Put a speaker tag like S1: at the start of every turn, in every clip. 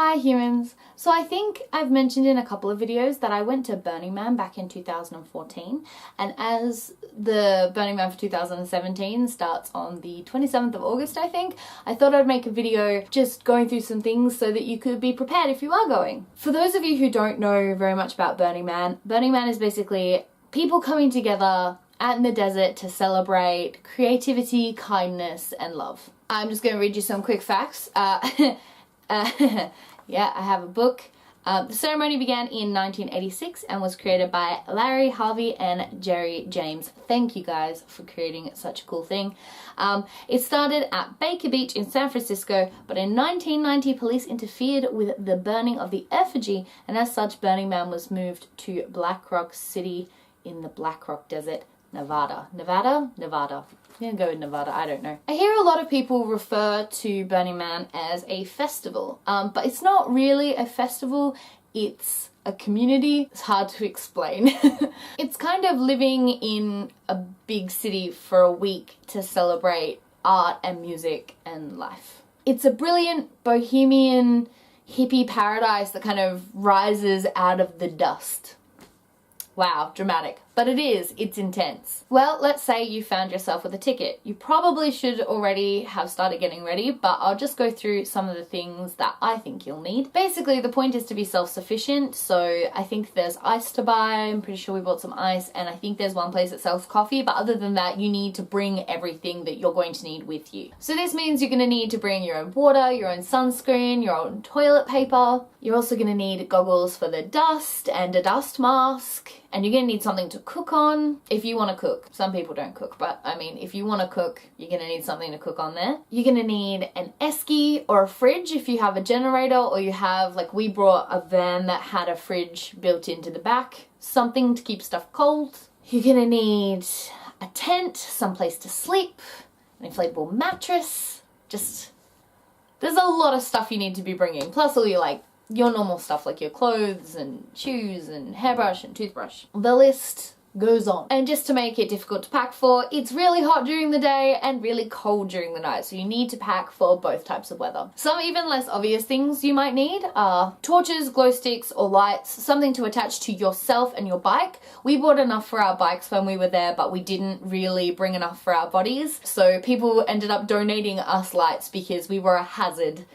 S1: Hi humans! So I think I've mentioned in a couple of videos that I went to Burning Man back in 2014, and as the Burning Man for 2017 starts on the 27th of August I think, I thought I'd make a video just going through some things so that you could be prepared if you are going. For those of you who don't know very much about Burning Man is basically people coming together out in the desert to celebrate creativity, kindness and love. I'm just going to read you some quick facts. Yeah, I have a book. The ceremony began in 1986 and was created by Larry Harvey and Jerry James. Thank you guys for creating such a cool thing. It started at Baker Beach in San Francisco, but in 1990 police interfered with the burning of the effigy, and as such Burning Man was moved to Black Rock City in the Black Rock Desert, Nevada. Nevada? I'm gonna go with Nevada, I don't know. I hear a lot of people refer to Burning Man as a festival, but it's not really a festival, it's a community. It's hard to explain. It's kind of living in a big city for a week to celebrate art and music and life. It's a brilliant bohemian hippie paradise that kind of rises out of the dust. Wow, dramatic. But it's intense. Well, let's say you found yourself with a ticket. You probably should already have started getting ready, but I'll just go through some of the things that I think you'll need. Basically, the point is to be self-sufficient, so I think there's ice to buy. I'm pretty sure we bought some ice, and I think there's one place that sells coffee, but other than that, you need to bring everything that you're going to need with you. So this means you're going to need to bring your own water, your own sunscreen, your own toilet paper. You're also going to need goggles for the dust and a dust mask, and you're going to need something to cook on if you want to cook. Some people don't cook, but I mean, if you want to cook, you're going to need something to cook on there. You're going to need an esky or a fridge if you have a generator, or you have, like we brought a van that had a fridge built into the back. Something to keep stuff cold. You're going to need a tent, some place to sleep, an inflatable mattress. There's a lot of stuff you need to be bringing, plus all your normal stuff like your clothes and shoes and hairbrush and toothbrush. The list goes on. And just to make it difficult to pack for, it's really hot during the day and really cold during the night, so you need to pack for both types of weather. Some even less obvious things you might need are torches, glow sticks or lights, something to attach to yourself and your bike. We bought enough for our bikes when we were there, but we didn't really bring enough for our bodies, so people ended up donating us lights because we were a hazard.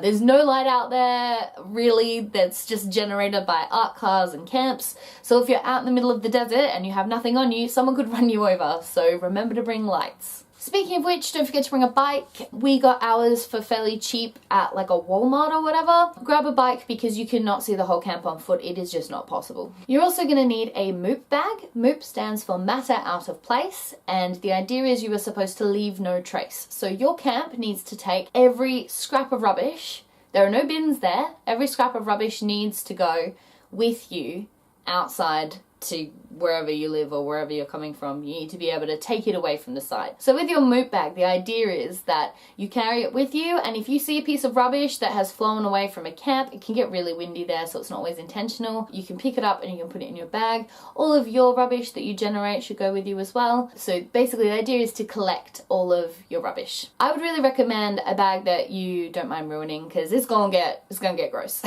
S1: There's no light out there, really, that's just generated by art cars and camps. So if you're out in the middle of the desert and you have nothing on you, someone could run you over. So remember to bring lights. Speaking of which, don't forget to bring a bike. We got ours for fairly cheap at like a Walmart or whatever. Grab a bike because you cannot see the whole camp on foot. It is just not possible. You're also going to need a MOOP bag. MOOP stands for matter out of place, and the idea is you are supposed to leave no trace. So your camp needs to take every scrap of rubbish. There are no bins there. Every scrap of rubbish needs to go with you outside to wherever you live or wherever you're coming from. You need to be able to take it away from the site. So with your MOOP bag, the idea is that you carry it with you, and if you see a piece of rubbish that has flown away from a camp, it can get really windy there, so it's not always intentional. You can pick it up and you can put it in your bag. All of your rubbish that you generate should go with you as well. So basically the idea is to collect all of your rubbish. I would really recommend a bag that you don't mind ruining, because it's gonna get gross.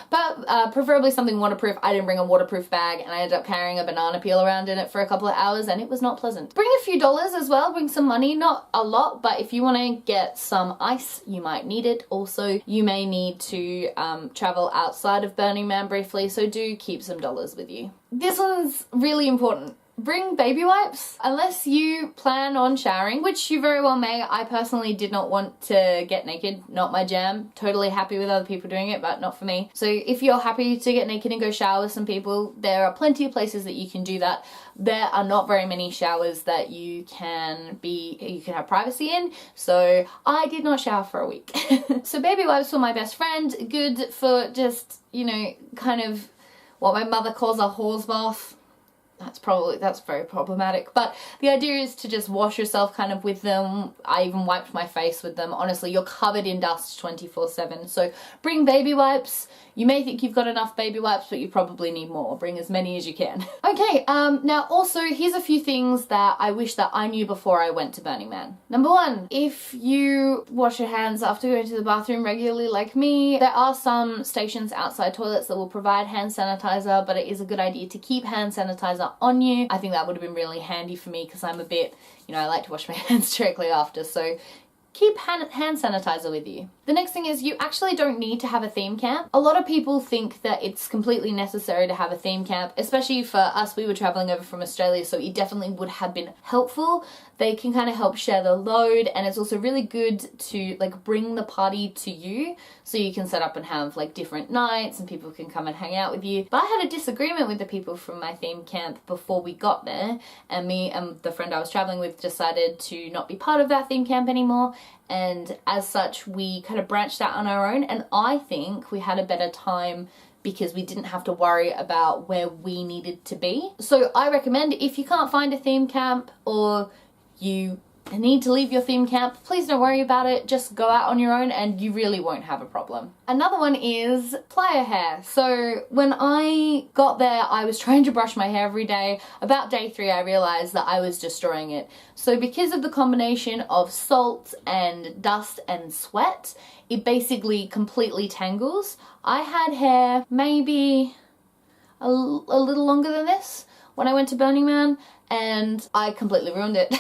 S1: But preferably something waterproof. I didn't bring a waterproof bag, and I ended up carrying a banana peel around in it for a couple of hours, and it was not pleasant. Bring a few dollars as well, bring some money, not a lot, but if you want to get some ice, you might need it. Also, you may need to travel outside of Burning Man briefly, so do keep some dollars with you. This one's really important. Bring baby wipes. Unless you plan on showering, which you very well may. I personally did not want to get naked, not my jam. Totally happy with other people doing it, but not for me. So if you're happy to get naked and go shower with some people, there are plenty of places that you can do that. There are not very many showers that you can have privacy in, so I did not shower for a week. So baby wipes were my best friend. Good for just, kind of what my mother calls a horse bath. That's very problematic, but the idea is to just wash yourself kind of with them. I even wiped my face with them. Honestly, you're covered in dust 24/7, so bring baby wipes. You may think you've got enough baby wipes, but you probably need more. Bring as many as you can. Okay, now also here's a few things that I wish that I knew before I went to Burning Man. Number one, if you wash your hands after going to the bathroom regularly like me, there are some stations outside toilets that will provide hand sanitizer, but it is a good idea to keep hand sanitizer on you. I think that would have been really handy for me because I'm a bit, you know, I like to wash my hands directly after, so keep hand sanitizer with you. The next thing is you actually don't need to have a theme camp. A lot of people think that it's completely necessary to have a theme camp, especially for us. We were traveling over from Australia, so it definitely would have been helpful. They can kind of help share the load, and it's also really good to like bring the party to you, so you can set up and have like different nights and people can come and hang out with you. But I had a disagreement with the people from my theme camp before we got there, and me and the friend I was traveling with decided to not be part of that theme camp anymore. And as such, we kind of branched out on our own, and I think we had a better time because we didn't have to worry about where we needed to be. So I recommend, if you can't find a theme camp or you need to leave your theme camp, please don't worry about it. Just go out on your own and you really won't have a problem. Another one is playa hair. So when I got there, I was trying to brush my hair every day. About day 3, I realized that I was destroying it. So because of the combination of salt and dust and sweat, it basically completely tangles. I had hair maybe a little longer than this when I went to Burning Man, and I completely ruined it.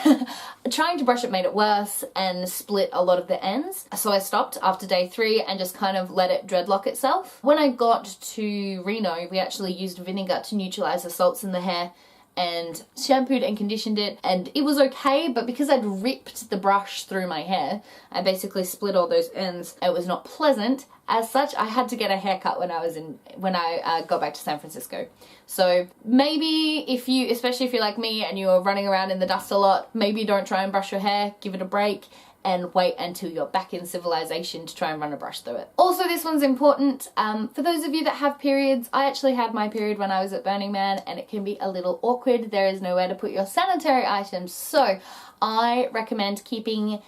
S1: Trying to brush it made it worse and split a lot of the ends. So I stopped after day 3 and just kind of let it dreadlock itself. When I got to Reno, we actually used vinegar to neutralize the salts in the hair and shampooed and conditioned it, and it was okay, but because I'd ripped the brush through my hair, I basically split all those ends. It was not pleasant. As such, I had to get a haircut when I got back to San Francisco. So maybe if you, especially if you're like me and you're running around in the dust a lot, maybe don't try and brush your hair, give it a break, and wait until you're back in civilization to try and run a brush through it. Also, this one's important. For those of you that have periods, I actually had my period when I was at Burning Man, and it can be a little awkward. There is nowhere to put your sanitary items, so I recommend keeping.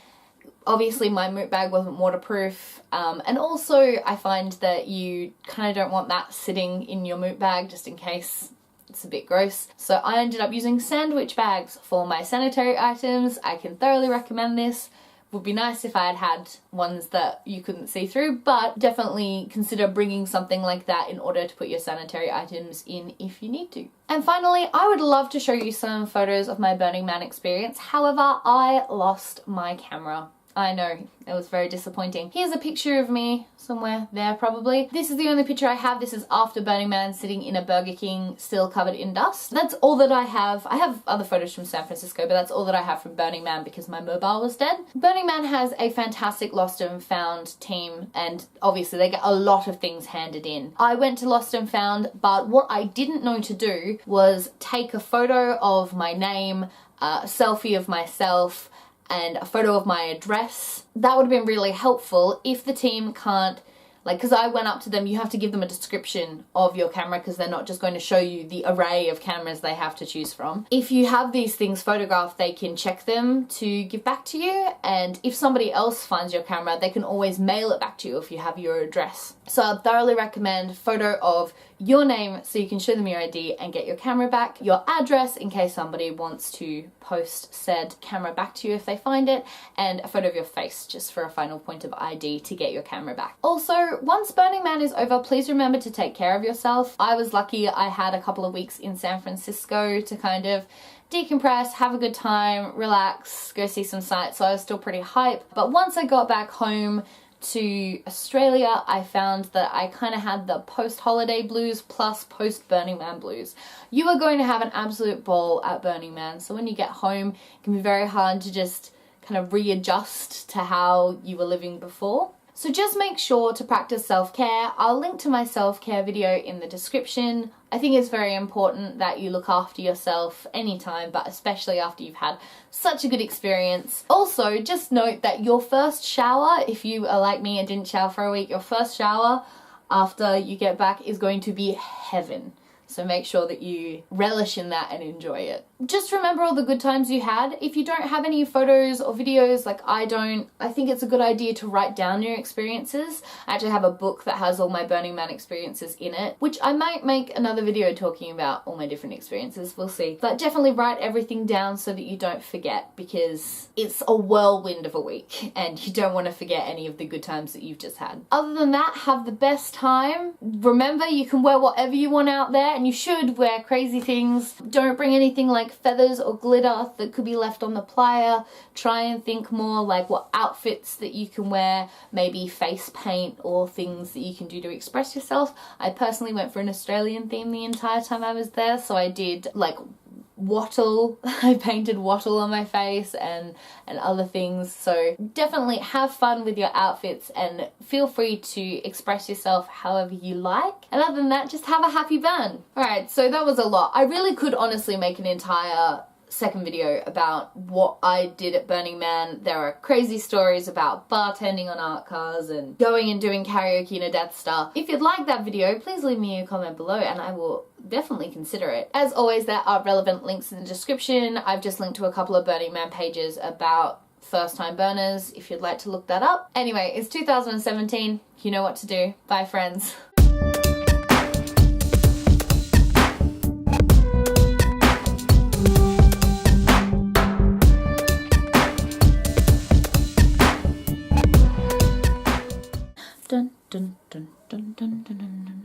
S1: Obviously my moot bag wasn't waterproof, and also I find that you kind of don't want that sitting in your moot bag just in case it's a bit gross. So I ended up using sandwich bags for my sanitary items. I can thoroughly recommend this. Would be nice if I had had ones that you couldn't see through, but definitely consider bringing something like that in order to put your sanitary items in if you need to. And finally, I would love to show you some photos of my Burning Man experience. However, I lost my camera. I know, it was very disappointing. Here's a picture of me, somewhere there probably. This is the only picture I have. This is after Burning Man, sitting in a Burger King, still covered in dust. That's all that I have. I have other photos from San Francisco, but that's all that I have from Burning Man because my mobile was dead. Burning Man has a fantastic lost and found team, and obviously they get a lot of things handed in. I went to lost and found, but what I didn't know to do was take a photo of my name, a selfie of myself, and a photo of my address. That would have been really helpful if the team can't, like, because I went up to them, you have to give them a description of your camera because they're not just going to show you the array of cameras they have to choose from. If you have these things photographed, they can check them to give back to you, and if somebody else finds your camera, they can always mail it back to you if you have your address. So I'd thoroughly recommend photo of your name so you can show them your ID and get your camera back, your address in case somebody wants to post said camera back to you if they find it, and a photo of your face just for a final point of ID to get your camera back. Also, once Burning Man is over, please remember to take care of yourself. I was lucky I had a couple of weeks in San Francisco to kind of decompress, have a good time, relax, go see some sights, so I was still pretty hype. But once I got back home to Australia, I found that I kind of had the post-holiday blues plus post-Burning Man blues. You are going to have an absolute ball at Burning Man, so when you get home, it can be very hard to just kind of readjust to how you were living before. So just make sure to practice self-care. I'll link to my self-care video in the description. I think it's very important that you look after yourself anytime, but especially after you've had such a good experience. Also, just note that your first shower, if you are like me and didn't shower for a week, your first shower after you get back is going to be heaven. So make sure that you relish in that and enjoy it. just remember all the good times you had. If you don't have any photos or videos, like I don't, I think it's a good idea to write down your experiences. I actually have a book that has all my Burning Man experiences in it, which I might make another video talking about all my different experiences, we'll see. But definitely write everything down so that you don't forget, because it's a whirlwind of a week and you don't want to forget any of the good times that you've just had. Other than that, have the best time. Remember, you can wear whatever you want out there, and you should wear crazy things. Don't bring anything like feathers or glitter that could be left on the playa. Try and think more like what outfits that you can wear, maybe face paint or things that you can do to express yourself. I personally went for an Australian theme the entire time I was there, so I did like wattle. I painted wattle on my face and other things. So definitely have fun with your outfits and feel free to express yourself however you like. And other than that, just have a happy burn. Alright, so that was a lot. I really could honestly make an entire second video about what I did at Burning Man. There are crazy stories about bartending on art cars and going and doing karaoke in a Death Star. If you'd like that video, please leave me a comment below and I will definitely consider it. As always, there are relevant links in the description. I've just linked to a couple of Burning Man pages about first time burners if you'd like to look that up. Anyway, it's 2017. You know what to do. Bye, friends. Dun dun dun dun dun dun dun dun.